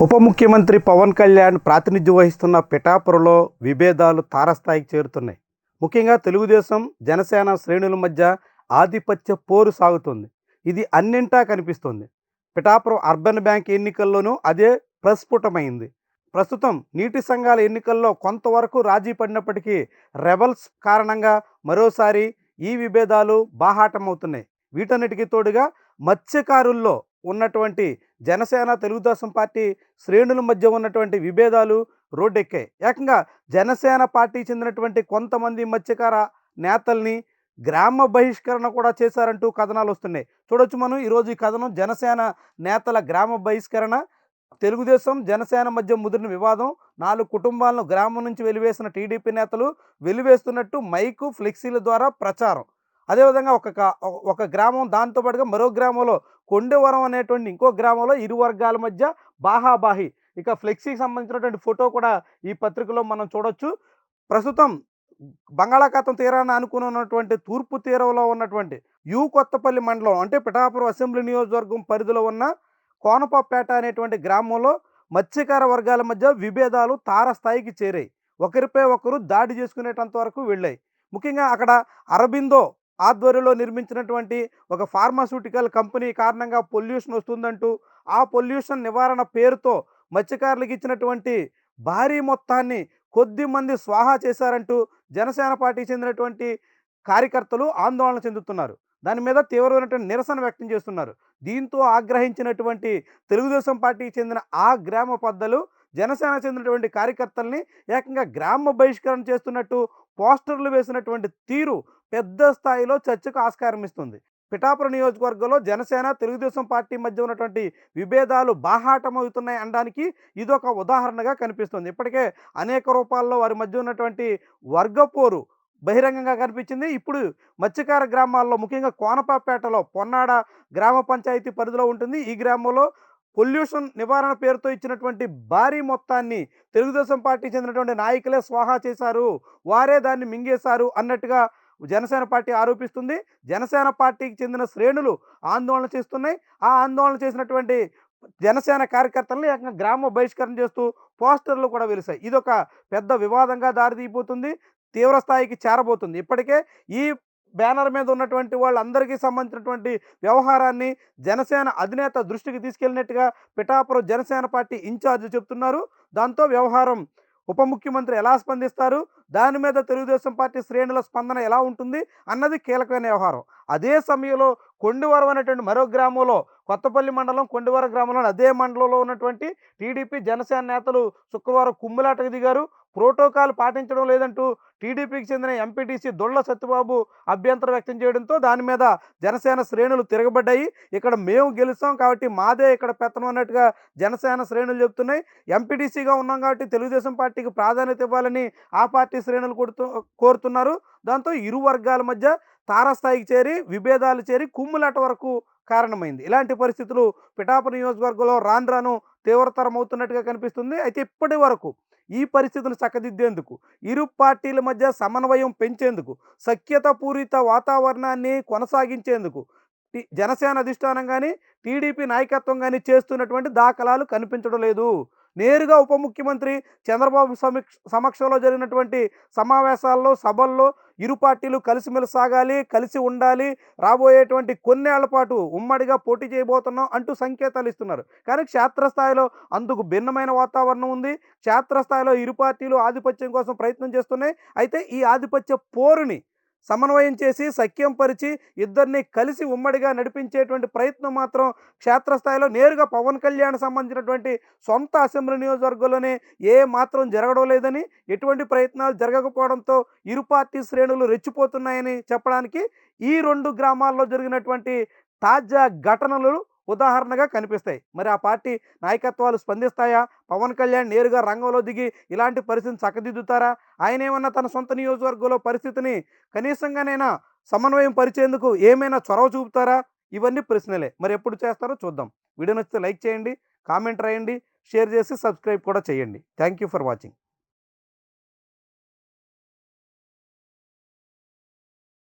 ఉప ముఖ్యమంత్రి పవన్ కళ్యాణ్ ప్రాతినిధ్యం వహిస్తున్న పిఠాపురంలో విభేదాలు తారస్థాయికి చేరుతున్నాయి. ముఖ్యంగా తెలుగుదేశం, జనసేన శ్రేణుల మధ్య ఆధిపత్య పోరు సాగుతుంది. ఇది అన్నింటా కనిపిస్తుంది. పిఠాపురం అర్బన్ బ్యాంక్ ఎన్నికల్లోనూ అదే ప్రస్ఫుటమైంది. ప్రస్తుతం నీటి సంఘాల ఎన్నికల్లో కొంతవరకు రాజీ పడినప్పటికీ రెబల్స్ కారణంగా మరోసారి ఈ విభేదాలు బాహాటమవుతున్నాయి. వీటన్నిటికీ తోడుగా మత్స్యకారుల్లో ఉన్నటువంటి జనసేన, తెలుగుదేశం పార్టీ శ్రేణుల మధ్య ఉన్నటువంటి విభేదాలు రోడ్డెక్కాయి. ఏకంగా జనసేన పార్టీ చెందినటువంటి కొంతమంది మత్స్యకార నేతల్ని గ్రామ బహిష్కరణ కూడా చేశారంటూ కథనాలు వస్తున్నాయి. చూడొచ్చు మనం ఈరోజు ఈ కథనం. జనసేన నేతల గ్రామ బహిష్కరణ, తెలుగుదేశం జనసేన మధ్య ముదిరిన వివాదం, 4 కుటుంబాలను గ్రామం నుంచి వెలివేసిన టీడీపీ నేతలు వెలివేస్తున్నట్టు మైకు, ఫ్లెక్సీల ద్వారా ప్రచారం. అదేవిధంగా ఒక గ్రామం, దాంతోపాటుగా మరో గ్రామంలో కొండవరం అనేటువంటి ఇంకో గ్రామంలో ఇరు వర్గాల మధ్య బాహాబాహి. ఇక ఫ్లెక్సీకి సంబంధించినటువంటి ఫోటో కూడా ఈ పత్రికలో మనం చూడొచ్చు. ప్రస్తుతం బంగాళాఖాతం తీరాన్ని ఆనుకుని ఉన్నటువంటి తూర్పు తీరంలో ఉన్నటువంటి కొత్తపల్లి మండలం, అంటే పిఠాపురం అసెంబ్లీ నియోజకవర్గం పరిధిలో ఉన్న కోనపపేట అనేటువంటి గ్రామంలో మత్స్యకార వర్గాల మధ్య విభేదాలు తారస్థాయికి చేరాయి. ఒకరిపై ఒకరు దాడి చేసుకునేటంత వరకు వెళ్ళాయి. ముఖ్యంగా అక్కడ అరబిందో ఆధ్వర్యంలో నిర్మించినటువంటి ఒక ఫార్మాస్యూటికల్ కంపెనీ కారణంగా పొల్యూషన్ వస్తుందంటూ, ఆ పొల్యూషన్ నివారణ పేరుతో మత్స్యకారులకు ఇచ్చినటువంటి భారీ మొత్తాన్ని కొద్ది మంది స్వాహా చేశారంటూ జనసేన పార్టీకి చెందినటువంటి కార్యకర్తలు ఆందోళన చెందుతున్నారు. దాని మీద తీవ్రమైనటువంటి నిరసన వ్యక్తం చేస్తున్నారు. దీంతో ఆగ్రహించినటువంటి తెలుగుదేశం పార్టీకి చెందిన ఆ గ్రామ పెద్దలు జనసేన చెందినటువంటి కార్యకర్తల్ని ఏకంగా గ్రామ బహిష్కరణ చేస్తున్నట్టు పోస్టర్లు వేసినటువంటి తీరు పెద్ద స్థాయిలో చర్చకు ఆస్కారం ఇస్తుంది. పిఠాపురం నియోజకవర్గంలో జనసేన, తెలుగుదేశం పార్టీ మధ్య ఉన్నటువంటి విభేదాలు బాహాటమవుతున్నాయి అనడానికి ఇదొక ఉదాహరణగా కనిపిస్తుంది. ఇప్పటికే అనేక రూపాల్లో వారి మధ్య ఉన్నటువంటి వర్గపోరు బహిరంగంగా కనిపించింది. ఇప్పుడు మత్స్యకార గ్రామాల్లో, ముఖ్యంగా కోనపపేటలో పొన్నాడ గ్రామ పంచాయతీ పరిధిలో ఉంటుంది. ఈ గ్రామంలో పొల్యూషన్ నివారణ పేరుతో ఇచ్చినటువంటి భారీ మొత్తాన్ని తెలుగుదేశం పార్టీ చెందినటువంటి నాయకులే స్వాహా చేశారు, వారే దాన్ని మింగేశారు అన్నట్టుగా జనసేన పార్టీ ఆరోపిస్తుంది. జనసేన పార్టీకి చెందిన శ్రేణులు ఆందోళన చేస్తున్నాయి. ఆ ఆందోళన చేసినటువంటి జనసేన కార్యకర్తలను ఏకంగా గ్రామ బహిష్కరణ చేస్తూ పోస్టర్లు కూడా వెలిశాయి. ఇదొక పెద్ద వివాదంగా దారితీయబోతుంది, తీవ్ర స్థాయికి చేరబోతుంది. ఇప్పటికే ఈ బ్యానర్ మీద ఉన్నటువంటి వాళ్ళందరికీ సంబంధించినటువంటి వ్యవహారాన్ని జనసేన అధినేత దృష్టికి తీసుకెళ్ళినట్టుగా పిఠాపురం జనసేన పార్టీ ఇన్ఛార్జ్ చెప్తున్నారు. దాంతో వ్యవహారం ఉప ముఖ్యమంత్రి ఎలా స్పందిస్తారు, దాని మీద తెలుగుదేశం పార్టీ శ్రేణుల స్పందన ఎలా ఉంటుంది అన్నది కీలకమైన వ్యవహారం. అదే సమయంలో కొండవరం అనేటువంటి మరో గ్రామంలో, కొత్తపల్లి మండలం కొండవరం గ్రామంలో, అదే మండలంలో ఉన్నటువంటి టీడీపీ జనసేన నేతలు శుక్రవారం కుమ్ములాటకు దిగారు. ప్రోటోకాల్ పాటించడం లేదంటూ టీడీపీకి చెందిన ఎంపీటీసీ దొళ్ళ సత్యబాబు అభ్యంతరం వ్యక్తం చేయడంతో దాని మీద జనసేన శ్రేణులు తిరగబడ్డాయి. ఇక్కడ మేము గెలుస్తాం కాబట్టి మాదే ఇక్కడ పెత్తనం అన్నట్టుగా జనసేన శ్రేణులు చెప్తున్నాయి. ఎంపీటీసీగా ఉన్నాం కాబట్టి తెలుగుదేశం పార్టీకి ప్రాధాన్యత ఇవ్వాలని ఆ పార్టీ శ్రేణులు కోరుతున్నారు. దాంతో ఇరు వర్గాల మధ్య తారస్థాయికి చేరి, విభేదాలు చేరి కుమ్ములాట వరకు కారణమైంది. ఇలాంటి పరిస్థితులు పిఠాపురం నియోజకవర్గంలో రాను రాను తీవ్రతరం అవుతున్నట్టుగా కనిపిస్తుంది. అయితే ఇప్పటి వరకు ఈ పరిస్థితులు చక్కదిద్దేందుకు, ఇరు పార్టీల మధ్య సమన్వయం పెంచేందుకు, సఖ్యత పూరిత వాతావరణాన్ని కొనసాగించేందుకు జనసేన అధిష్టానం కానీ, టీడీపీ నాయకత్వం కానీ చేస్తున్నటువంటి దాఖలాలు కనిపించడం లేదు. నేరుగా ఉప ముఖ్యమంత్రి చంద్రబాబు సమక్షంలో జరిగినటువంటి సమావేశాల్లో, సభల్లో ఇరు పార్టీలు కలిసిమెలిసి సాగాలి, కలిసి ఉండాలి, రాబోయేటువంటి కొన్నేళ్ల పాటు ఉమ్మడిగా పోటీ చేయబోతున్నాం అంటూ సంకేతాలు ఇస్తున్నారు. కానీ క్షేత్రస్థాయిలో అందుకు భిన్నమైన వాతావరణం ఉంది. క్షేత్రస్థాయిలో ఇరు పార్టీలు ఆధిపత్యం కోసం ప్రయత్నం చేస్తున్నాయి. అయితే ఈ ఆధిపత్య పోరుని సమన్వయం చేసి, సఖ్యం పరిచి, ఇద్దరిని కలిసి ఉమ్మడిగా నడిపించేటువంటి ప్రయత్నం మాత్రం క్షేత్రస్థాయిలో నేరుగా పవన్ కళ్యాణ్ సంబంధించినటువంటి సొంత అసెంబ్లీ నియోజకవర్గంలోనే ఏ మాత్రం జరగడం లేదని, ఎటువంటి ప్రయత్నాలు జరగకపోవడంతో ఇరు పార్టీ శ్రేణులు రెచ్చిపోతున్నాయని చెప్పడానికి ఈ 2 గ్రామాల్లో జరిగినటువంటి తాజా ఘటనలు ఉదాహరణగా కనిపిస్తాయి. మరి ఆ పార్టీ నాయకత్వాలు స్పందిస్తాయా? పవన్ కళ్యాణ్ నేరుగా రంగంలో దిగి ఇలాంటి పరిస్థితిని చక్కదిద్దుతారా? ఆయన ఏమన్నా తన సొంత నియోజకవర్గంలో పరిస్థితిని కనీసంగానైనా సమన్వయం పరిచేందుకు ఏమైనా చొరవ చూపుతారా? ఇవన్నీ ప్రశ్నలే. మరి ఎప్పుడు చేస్తారో చూద్దాం. వీడియో నచ్చితే లైక్ చేయండి, కామెంట్ రాయండి, షేర్ చేసి సబ్స్క్రైబ్ కూడా చేయండి. Thank you for watching.